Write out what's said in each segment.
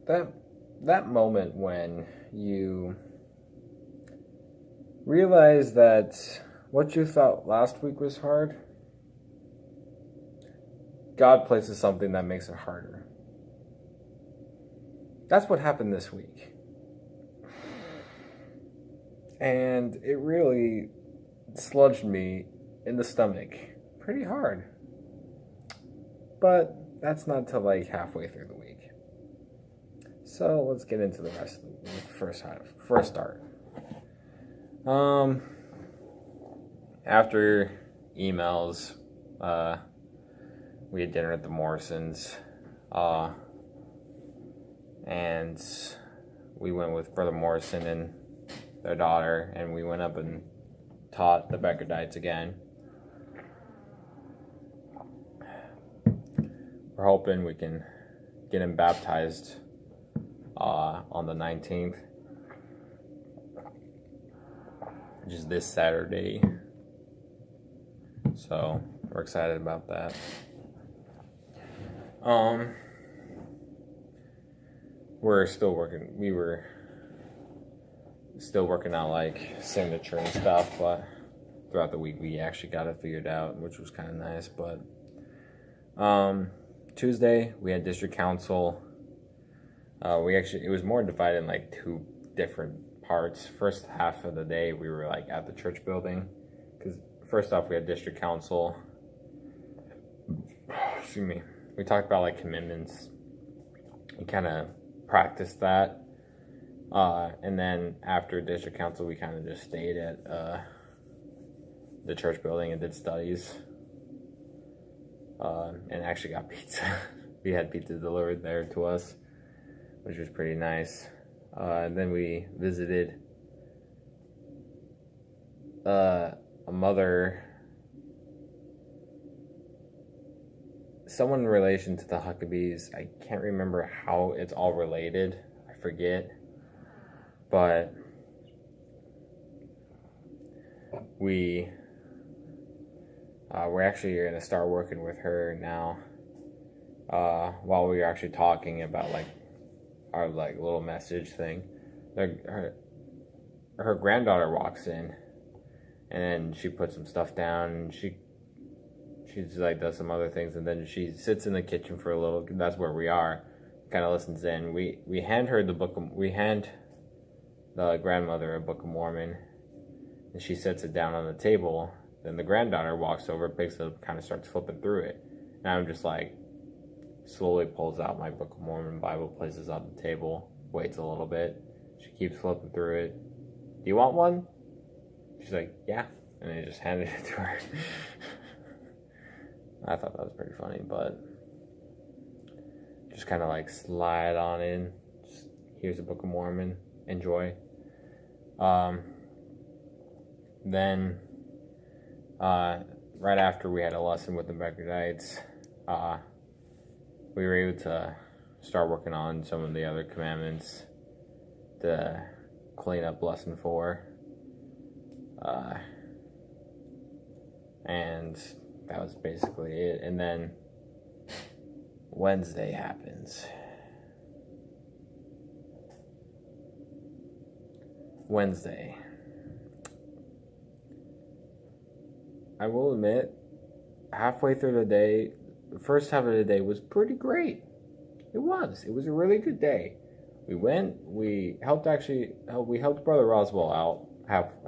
that moment when you realize that what you thought last week was hard, God places something that makes it harder. That's what happened this week. And it really sludged me in the stomach pretty hard. But that's not till like halfway through the week. So let's get into the rest of the first start. After emails, we had dinner at the Morrisons, and we went with Brother Morrison and their daughter, and we went up and taught the Beckerdites again. We're hoping we can get him baptized on the 19th, which is this Saturday. So we're excited about that. We're still working. We were still working out like signature and stuff, but throughout the week we actually got it figured out, which was kind of nice. But Tuesday we had district council. It was more divided in like two different parts. First half of the day we were like at the church building, because first off we had district council. Excuse me. We talked about like commitments. We kind of practiced that. And then after district council, we kind of just stayed at the church building and did studies. And actually got pizza. We had pizza delivered there to us, which was pretty nice. And then we visited a mother, someone in relation to the Huckabees. I can't remember how it's all related. I forget. But we're actually going to start working with her now. While we were actually talking about like our like little message thing, her granddaughter walks in, and she puts some stuff down, and she's like does some other things, and then she sits in the kitchen for a little. That's where we are. Kind of listens in. We hand her we hand the grandmother a Book of Mormon, and she sets it down on the table. Then the granddaughter walks over, picks it up, kind of starts flipping through it. And I'm just like, slowly pulls out my Book of Mormon Bible, places it on the table, waits a little bit. She keeps flipping through it. Do you want one? She's like, yeah. And I just handed it to her. I thought that was pretty funny, but just kind of like slide on in. Just, here's the Book of Mormon. Enjoy. Then, right after we had a lesson with the Beckerdites, we were able to start working on some of the other commandments to clean up lesson 4. And that was basically it. And then Wednesday happens. Wednesday. I will admit, halfway through the day, the first half of the day was pretty great. It was a really good day. We helped Brother Roswell out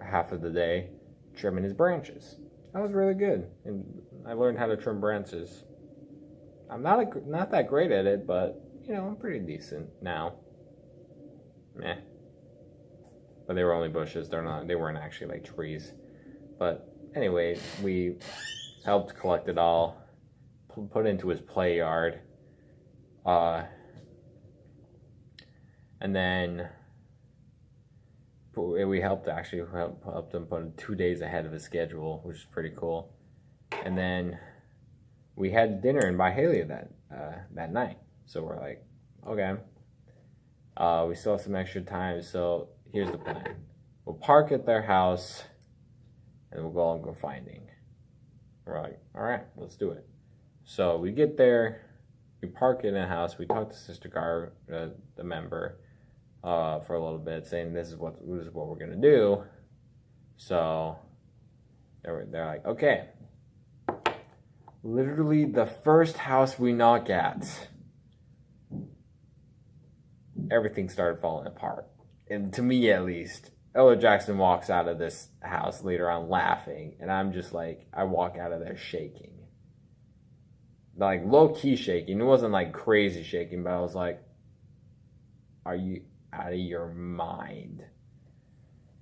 half of the day, trimming his branches. That was really good, and I learned how to trim branches. I'm not that great at it, but I'm pretty decent now. Meh. But they were only bushes. They weren't actually like trees. But anyway, we helped collect it all, put it into his play yard, and then we helped him put it 2 days ahead of his schedule, which is pretty cool. And then we had dinner in Byhalia that night. So we're like, okay, we still have some extra time, so here's the plan. We'll park at their house, and we'll go finding. We're like, all right, let's do it. So we get there, we park in a house. We talk to Sister Gar, the member, for a little bit, saying this is what we're gonna do. So they're like, okay. Literally the first house we knock at, everything started falling apart. And to me, at least, Elder Jackson walks out of this house later on laughing, and I'm just like, I walk out of there shaking. Like, low-key shaking. It wasn't, like, crazy shaking, but I was like, are you out of your mind?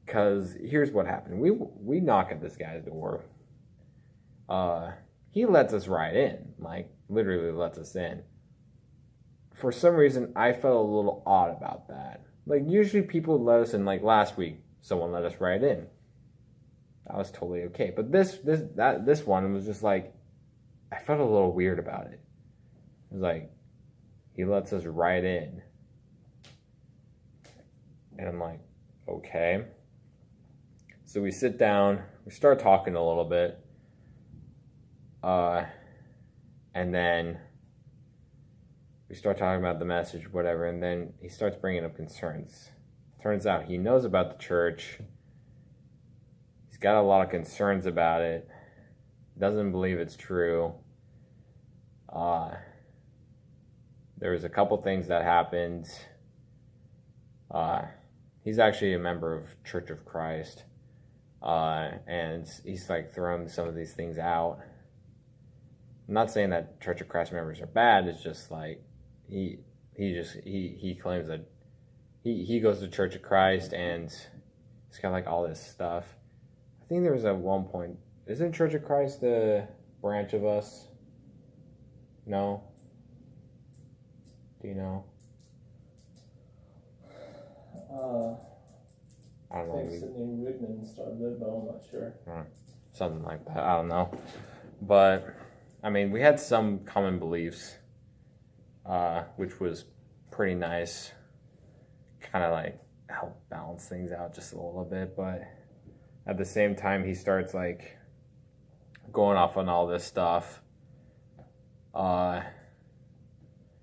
Because here's what happened. We knock at this guy's door. He lets us right in. Like, literally lets us in. For some reason, I felt a little odd about that. Like, usually people let us in. Like, last week, someone let us right in. That was totally okay. But this one was just like, I felt a little weird about it. It was like, he lets us right in. And I'm like, okay. So we sit down, we start talking a little bit. And then we start talking about the message, whatever, and then he starts bringing up concerns. Turns out he knows about the church. He's got a lot of concerns about it. Doesn't believe it's true. There was a couple things that happened. He's actually a member of Church of Christ. And he's like throwing some of these things out. I'm not saying that Church of Christ members are bad. It's just like he claims that he goes to Church of Christ and he's got like all this stuff. I think there was at one point, isn't Church of Christ the branch of us? No? Do you know? I don't know. I think Sidney Rigdon started it, but I'm not sure. Something like that. I don't know. But, I mean, we had some common beliefs, which was pretty nice. Kind of like help balance things out just a little bit. But at the same time, he starts like going off on all this stuff. And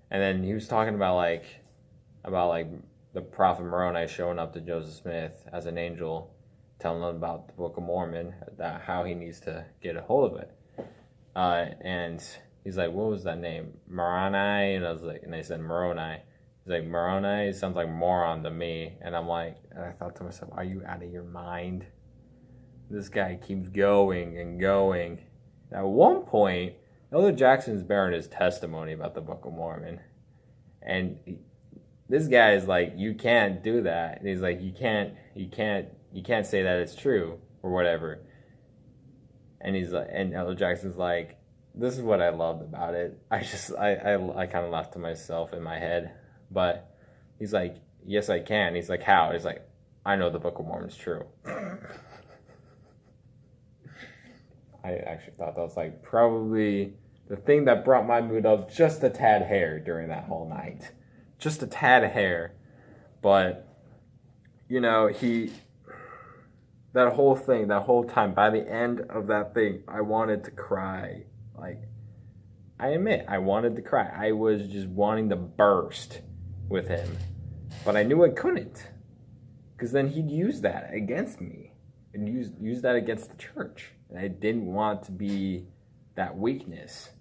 then he was talking about the prophet Moroni showing up to Joseph Smith as an angel, telling him about the Book of Mormon, that how he needs to get a hold of it. And he's like, "What was that name? Moroni?" And I said Moroni. He's like, "Moroni sounds like moron to me." And I'm like, and I thought to myself, "Are you out of your mind?" This guy keeps going and going. At one point, Elder Jackson's bearing his testimony about the Book of Mormon, and this guy is like, "You can't do that." And he's like, you can't say that it's true or whatever. And he's like, and Elder Jackson's like, "This is what I loved about it." I kind of laughed to myself in my head, but he's like, "Yes, I can." He's like, "How?" He's like, "I know the Book of Mormon is true." I actually thought that was like probably the thing that brought my mood up just a tad hair during that whole night. Just a tad hair. But, you know, that whole thing, that whole time, by the end of that thing, I wanted to cry. Like, I admit, I wanted to cry. I was just wanting to burst with him. But I knew I couldn't. Because then he'd use that against me. And use that against the church. And I didn't want to be that weakness.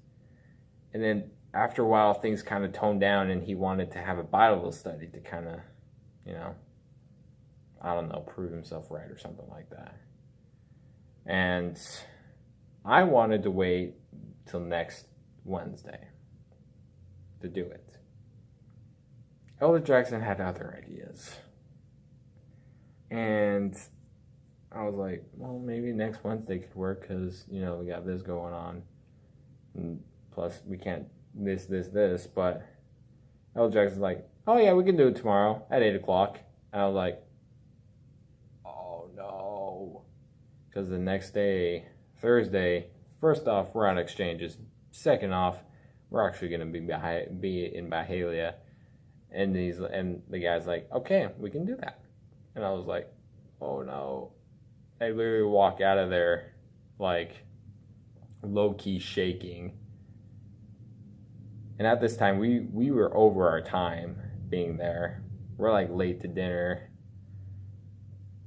And then after a while, things kind of toned down, and he wanted to have a Bible study to kind of, you know, I don't know, prove himself right or something like that. And I wanted to wait till next Wednesday to do it. Elder Jackson had other ideas. And I was like, well, maybe next Wednesday could work because, you know, we got this going on. And plus, we can't this. But Elder Jackson's like, "Oh, yeah, we can do it tomorrow at 8 o'clock. And I was like, oh, no. Because the next day, Thursday, first off, we're on exchanges. Second off, we're actually going to be in Byhalia. And the guy's like, "Okay, we can do that." And I was like, oh, no. I literally walk out of there, like, low-key shaking. And at this time, we were over our time being there. We're like late to dinner.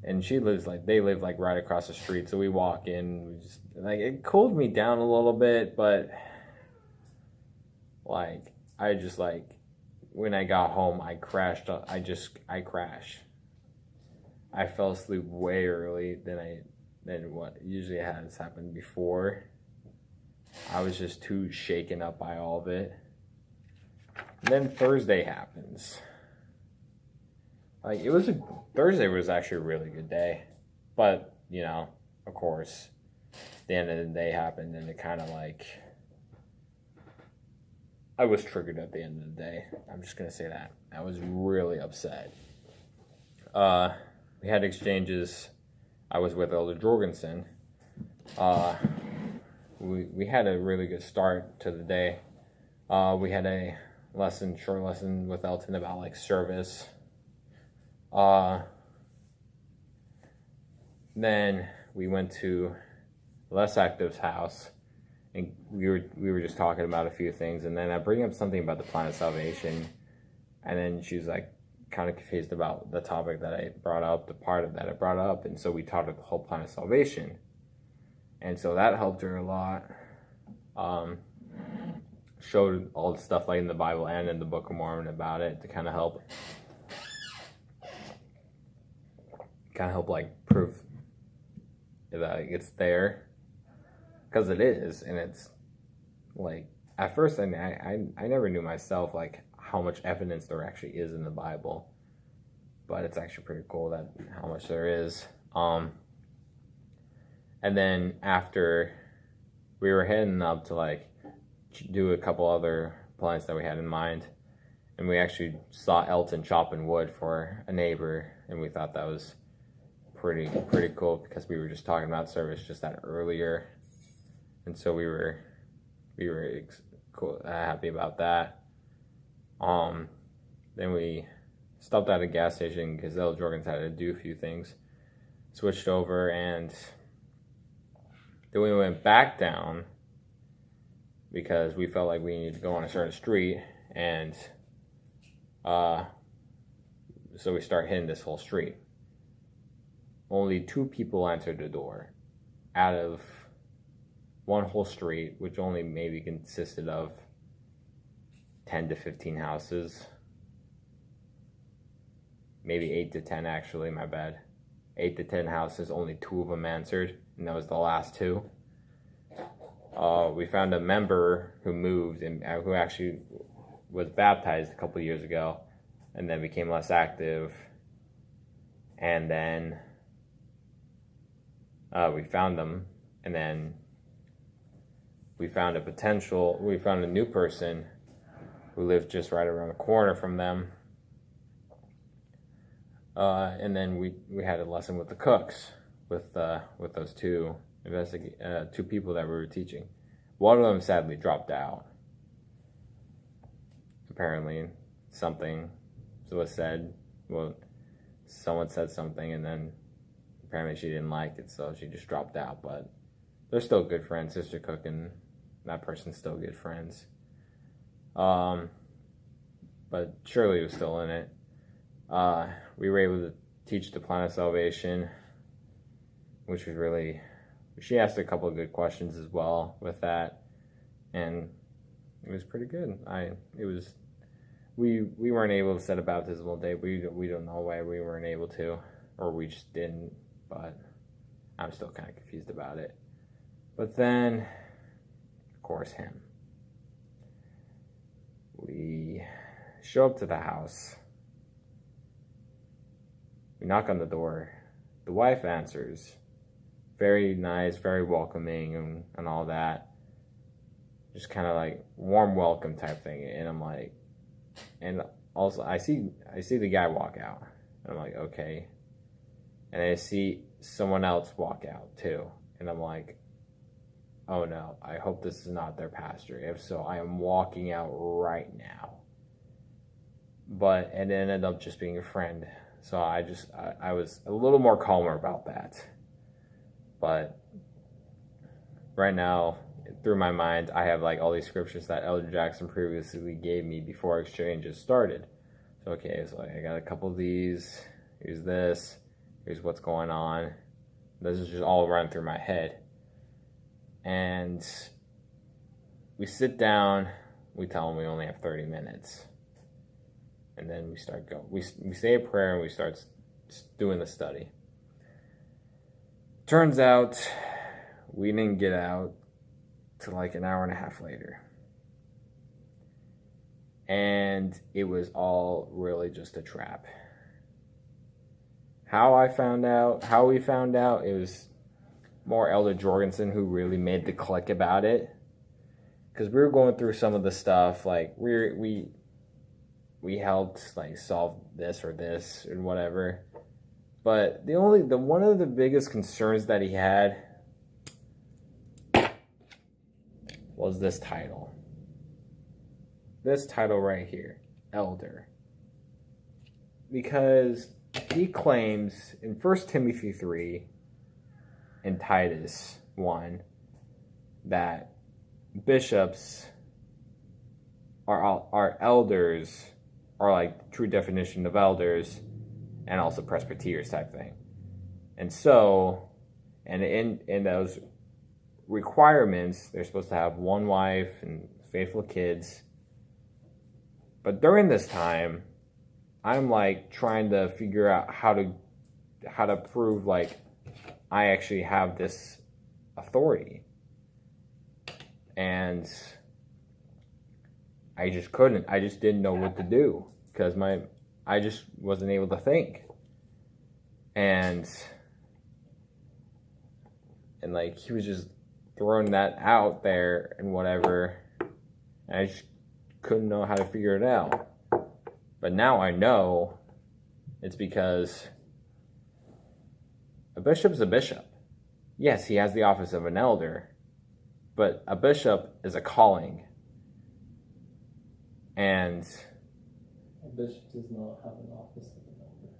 And they live like right across the street. So we walk in, like, it cooled me down a little bit, but like, when I got home, I crashed. I crashed. I fell asleep way early than what usually has happened before. I was just too shaken up by all of it. And then Thursday happens. Like, Thursday was actually a really good day. But, of course, the end of the day happened, and it kind of like, I was triggered at the end of the day. I'm just going to say that. I was really upset. We had exchanges. I was with Elder Jorgensen. We had a really good start to the day. We had a short lesson with Elton about like service. Then we went to Less Active's house, and we were just talking about a few things, and then I bring up something about the plan of salvation, and then she was like kind of confused about the topic that I brought up, the part of that I brought up, and so we taught her the whole plan of salvation, and so that helped her a lot. Showed all the stuff like in the Bible and in the Book of Mormon about it to kind of help like prove that it's there, because it is. And it's like, at first, I never knew myself like how much evidence there actually is in the Bible, but it's actually pretty cool that how much there is. And then after, we were heading up to like do a couple other plans that we had in mind, and we actually saw Elton chopping wood for a neighbor, and we thought that was pretty cool, because we were just talking about service just that earlier, and so we were happy about that. Then we stopped at a gas station because Elder Jorgensen had to do a few things, switched over, and then we went back down because we felt like we needed to go on a certain street, and so we start hitting this whole street. Only 2 people answered the door out of one whole street, which only maybe consisted of 10 to 15 houses. Maybe 8 to 10, actually, my bad. 8 to 10 houses, only 2 of them answered, and that was the last 2. We found a member who moved and who actually was baptized a couple years ago and then became less active. And then we found them, and then we found a new person who lived just right around the corner from them. And then we had a lesson with the cooks, with those 2 people that we were teaching. One of them sadly dropped out. Apparently, something was said. Well, someone said something, and then apparently she didn't like it, so she just dropped out. But they're still good friends. Sister Cook and that person's still good friends. But Shirley was still in it. We were able to teach the plan of salvation, which was really, she asked a couple of good questions as well with that, and it was pretty good. We weren't able to set a baptismal date. We don't know why we weren't able to, or we just didn't, but I'm still kind of confused about it. But then, of course, him. We show up to the house. We knock on the door. The wife answers. Very nice, very welcoming, and all that. Just kind of like warm welcome type thing. And I'm like, and also I see the guy walk out. And I'm like, okay. And I see someone else walk out too. And I'm like, oh no, I hope this is not their pastor. If so, I am walking out right now. But it ended up just being a friend. So I was a little more calmer about that. But right now, through my mind, I have like all these scriptures that Elder Jackson previously gave me before exchanges started. So okay, so I got a couple of these. Here's this. Here's what's going on. This is just all running through my head. And we sit down. We tell them we only have 30 minutes. And then we start going. We say a prayer and we start doing the study. Turns out we didn't get out till like an hour and a half later. And it was all really just a trap. How we found out, it was more Elder Jorgensen who really made the click about it. Because we were going through some of the stuff, like we helped like solve this or this and whatever. But one of the biggest concerns that he had was this title. This title right here, Elder. Because he claims in 1 Timothy 3 and Titus 1 that bishops are elders, or like true definition of elders, and also presbyters type thing. And so, and in those requirements, they're supposed to have one wife and faithful kids. But during this time, I'm like trying to figure out how to prove like I actually have this authority. And I just couldn't. I just didn't know what to do because I just wasn't able to think. And like he was just throwing that out there and whatever. And I just couldn't know how to figure it out. But now I know it's because a bishop's a bishop. Yes, he has the office of an elder, but a bishop is a calling. And A bishop does not have an office of an elder.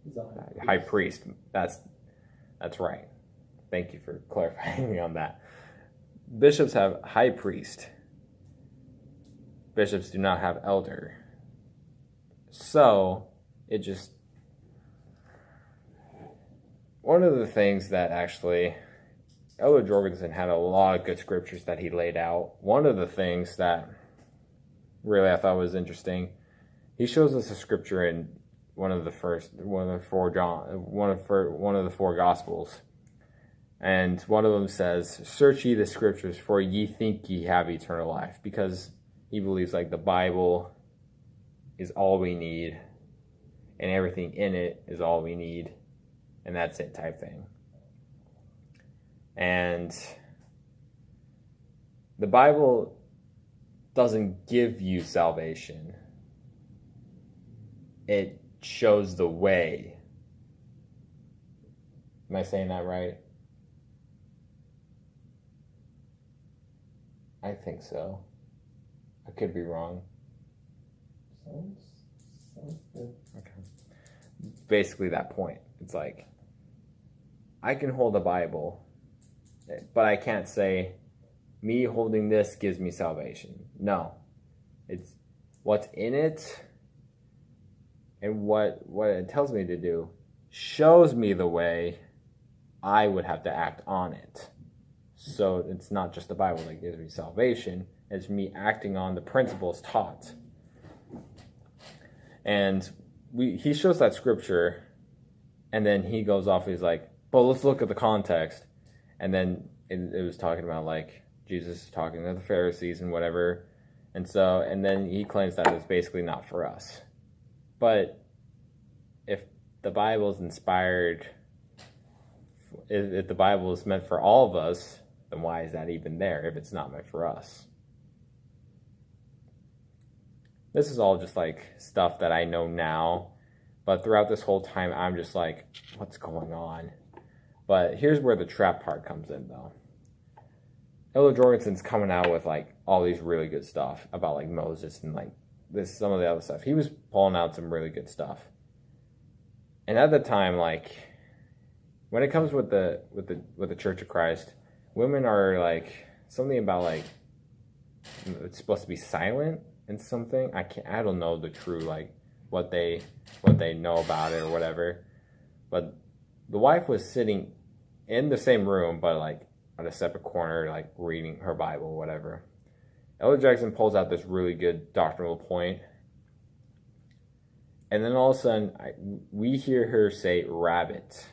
He's a high priest. That's right. Thank you for clarifying me on that. Bishops have high priest. Bishops do not have elder. So, it just... One of the things that actually... Elder Jorgensen had a lot of good scriptures that he laid out. One of the things that really I thought was interesting, he shows us a scripture in one of the four Gospels. And one of them says, "Search ye the scriptures, for ye think ye have eternal life." Because he believes like the Bible is all we need, and everything in it is all we need, and that's it type thing. And the Bible doesn't give you salvation. It shows the way. Am I saying that right? I think so. I could be wrong. Sounds good. Okay. Basically that point. It's like, I can hold a Bible, but I can't say, me holding this gives me salvation. No. It's what's in it and what it tells me to do shows me the way I would have to act on it. So it's not just the Bible that gives me salvation, it's me acting on the principles taught. And he shows that scripture, and then he goes off, he's like, but let's look at the context. And then it was talking about like Jesus is talking to the Pharisees and whatever. And then he claims that it's basically not for us. But if the Bible is inspired, if the Bible is meant for all of us, then why is that even there if it's not meant for us? This is all just like stuff that I know now, but throughout this whole time, I'm just like, what's going on? But here's where the trap part comes in, though. Elder Jorgensen's coming out with like all these really good stuff about like Moses and like some of the other stuff. He was pulling out some really good stuff. And at the time, like when it comes with the Church of Christ, women are like something about like it's supposed to be silent and something. I don't know the true like what they know about it or whatever. But the wife was sitting in the same room, but like on a separate corner, like reading her Bible or whatever. Elder Jackson pulls out this really good doctrinal point, and then all of a sudden we hear her say rabbit.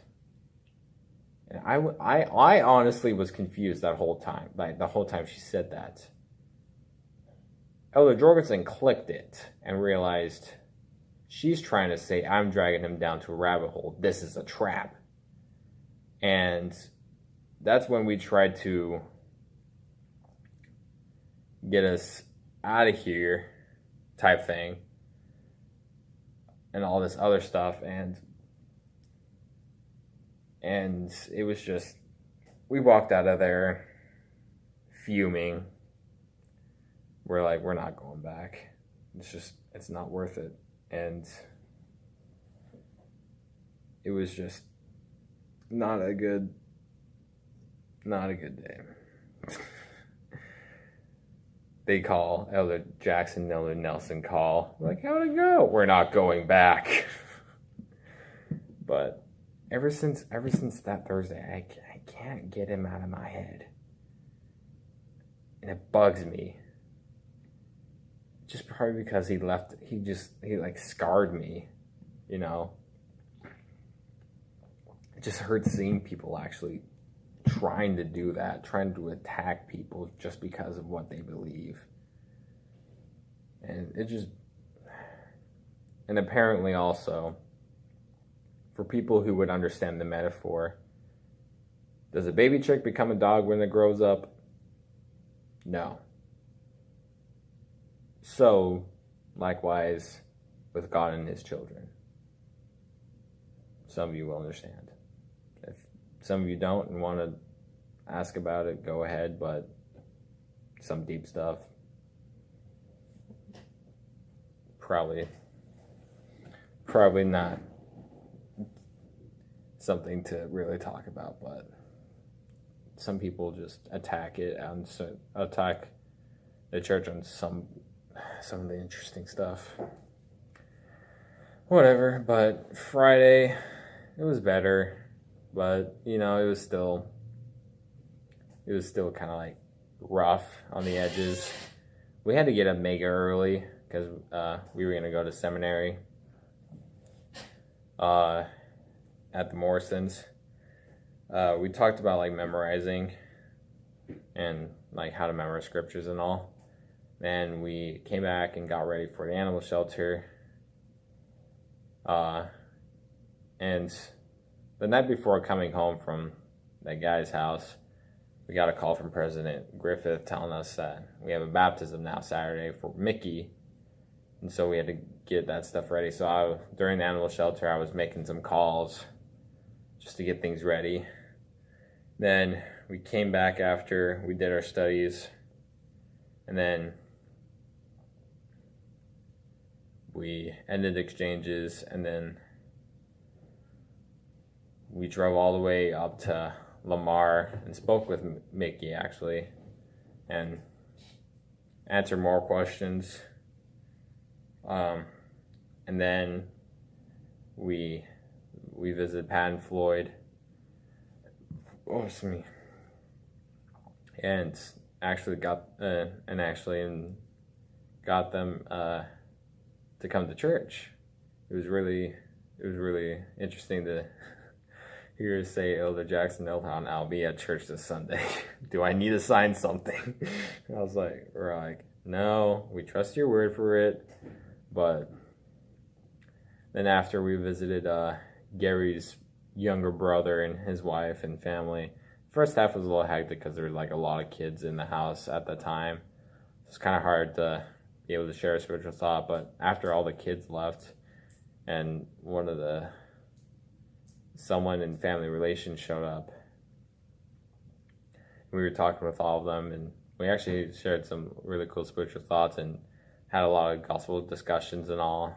And I honestly was confused that whole time. Like the whole time she said that. Elder Jorgensen clicked it and realized she's trying to say I'm dragging him down to a rabbit hole. This is a trap. And that's when we tried to get us out of here type thing. And all this other stuff. And it was just, we walked out of there fuming. We're like, we're not going back. It's not worth it. And it was just not a good day. They call, Elder Jackson and Elder Nelson call. We're like, how'd it go? We're not going back. But ever since that Thursday, I can't get him out of my head. And it bugs me. Just probably because he like scarred me, you know. It just hurts seeing people actually trying to do that, trying to attack people just because of what they believe. And and apparently also, for people who would understand the metaphor, does a baby chick become a dog when it grows up? No. So, likewise, with God and his children. Some of you will understand. If some of you don't and want to ask about it, go ahead, but some deep stuff, probably not something to really talk about, but some people just attack the church on some of the interesting stuff. Whatever, but Friday, it was better, but, you know, it was still kind of like rough on the edges. We had to get up mega early because we were going to go to seminary at the Morrisons. We talked about like memorizing and like how to memorize scriptures and all. Then we came back and got ready for the animal shelter. And the night before coming home from that guy's house, we got a call from President Griffith telling us that we have a baptism now Saturday for Mickey. And so we had to get that stuff ready. So during the animal shelter, I was making some calls just to get things ready. Then we came back after we did our studies. And then we ended exchanges, and then we drove all the way up to Lamar and spoke with Mickey, actually, and answered more questions. And then we visited Pat and Floyd. Oh, it's me. And actually got them to come to church. It was really interesting to hear her say, Elder Jackson Elton, I'll be at church this Sunday. Do I need to sign something? I was like, we're like, no, we trust your word for it. But then after we visited Gary's younger brother and his wife and family, first half was a little hectic because there were like a lot of kids in the house at the time. It's kind of hard to be able to share a spiritual thought, but after all the kids left and someone in family relations showed up, we were talking with all of them, and we actually shared some really cool spiritual thoughts and had a lot of gospel discussions and all.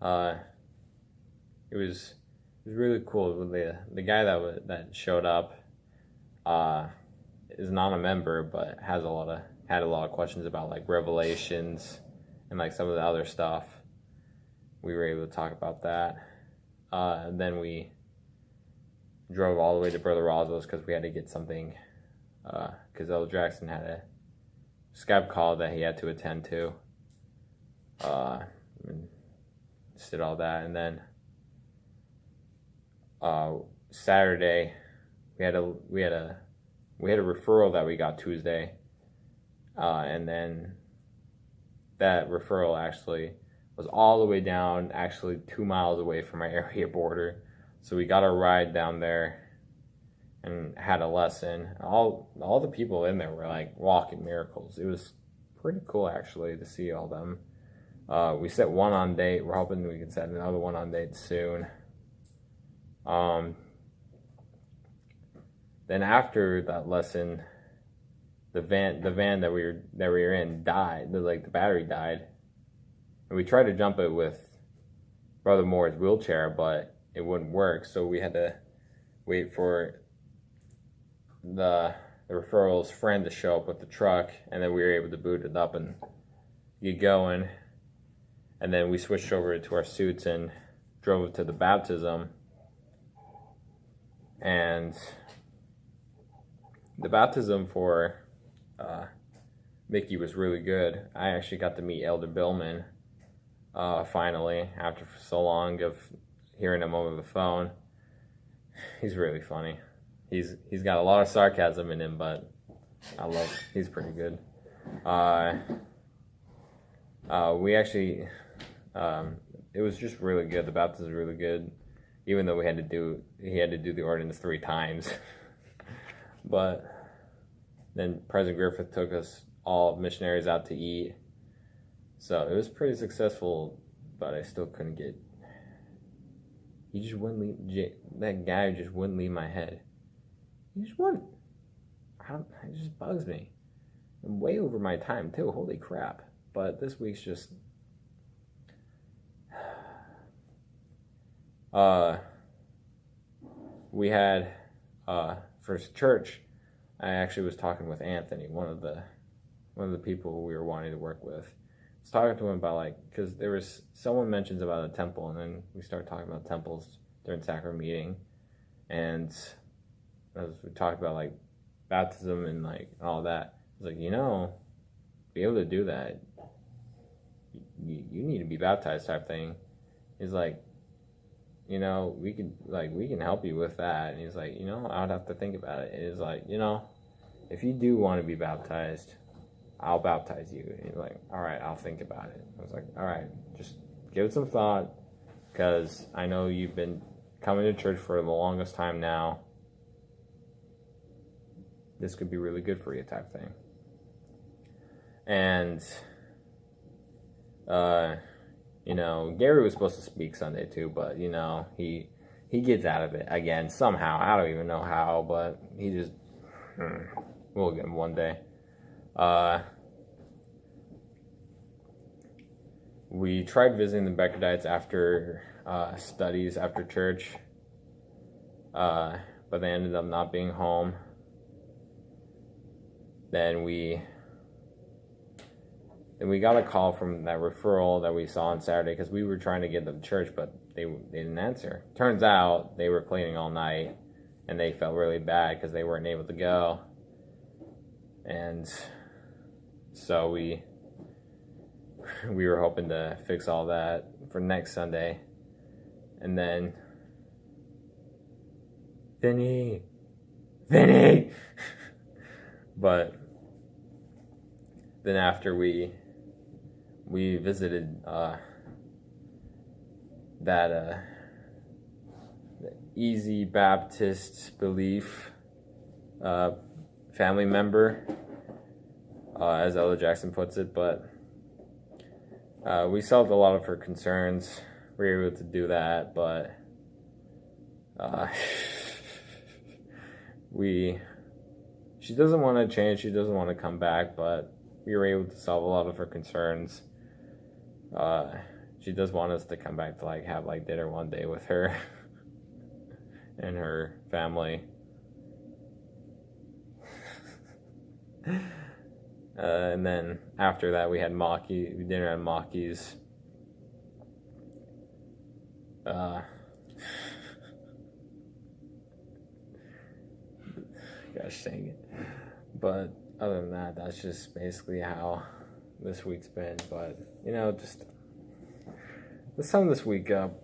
It was really cool. The guy that showed up is not a member, but had a lot of questions about like Revelations and like some of the other stuff. We were able to talk about that. And then we drove all the way to Brother Roswell's because we had to get something. Because Elder Jackson had a Skype call that he had to attend to. And just did all that, and then Saturday we had a referral that we got Tuesday, and then that referral actually was all the way down, actually 2 miles away from our area border. So we got a ride down there and had a lesson. All the people in there were like walking miracles. It was pretty cool actually to see all them. We set one on date. We're hoping we can set another one on date soon. Then after that lesson, the van that we were in died. The battery died, and we tried to jump it with Brother Moore's wheelchair, but it wouldn't work. So we had to wait for the referral's friend to show up with the truck, and then we were able to boot it up and get going. And then we switched over to our suits and drove to the baptism. And the baptism for Mickey was really good. I actually got to meet Elder Billman finally, after so long of hearing him over the phone. He's really funny. He's got a lot of sarcasm in him, but he's pretty good. We actually, it was just really good. The baptism was really good, even though he had to do the ordinance 3 times. But then President Griffith took us all missionaries out to eat, so it was pretty successful. But I still couldn't get. He just wouldn't leave. That guy just wouldn't leave my head. He just wouldn't. It just bugs me. I'm way over my time too. Holy crap! But this week's just. We had for church. I actually was talking with Anthony, one of the people we were wanting to work with. I was talking to him about because there was someone mentions about a temple, and then we started talking about temples during sacrament meeting, and as we talked about baptism and all that, I was be able to do that, you need to be baptized type thing. He's like, we can help you with that. And he's like, I would have to think about it. And he's like, if you do want to be baptized, I'll baptize you. And he's like, all right, I'll think about it. I was like, all right, just give it some thought, because I know you've been coming to church for the longest time now. This could be really good for you type thing. And Gary was supposed to speak Sunday too, but he gets out of it again somehow. I don't even know how, but he just we'll get him one day. We tried visiting the Beckerdites after studies after church, but they ended up not being home. Then we got a call from that referral that we saw on Saturday, because we were trying to get them to church, but they didn't answer. Turns out they were cleaning all night, and they felt really bad because they weren't able to go. And so we were hoping to fix all that for next Sunday. And then Vinny but then after we visited that Easy Baptist Belief family member, as Elder Jackson puts it, but we solved a lot of her concerns. We were able to do that, but she doesn't want to change. She doesn't want to come back, but we were able to solve a lot of her concerns. She does want us to come back to have dinner one day with her and her family. And then after that, we had dinner at Maki's. Gosh dang it. But other than that, that's just basically how this week's been. But, just to sum this week up,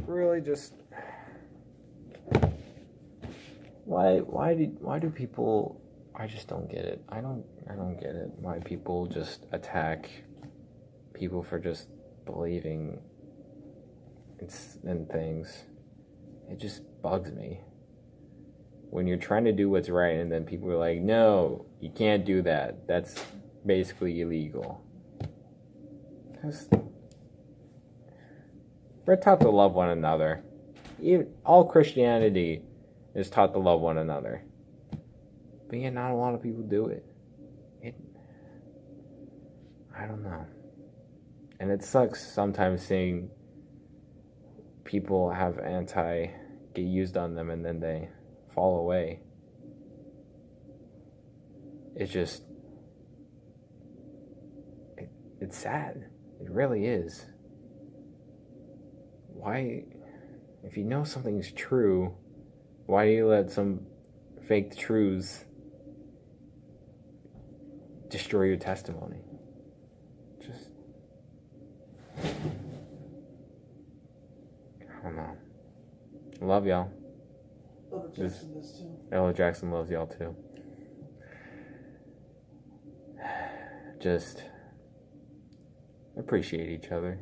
really just why do people, I just don't get it. I don't get it. Why people just attack people for just believing in things. It just bugs me. When you're trying to do what's right and then people are like, no, you can't do that. That's basically illegal. We're taught to love one another. All Christianity is taught to love one another. But yet not a lot of people do it. I don't know. And it sucks sometimes seeing people have get used on them and then they fall away. It's just, it's sad. It really is. Why, if you know something's true, why do you let some fake truths destroy your testimony? Just, I don't know. Love y'all. Ella Jackson does too. Ella Jackson loves y'all too. Just appreciate each other.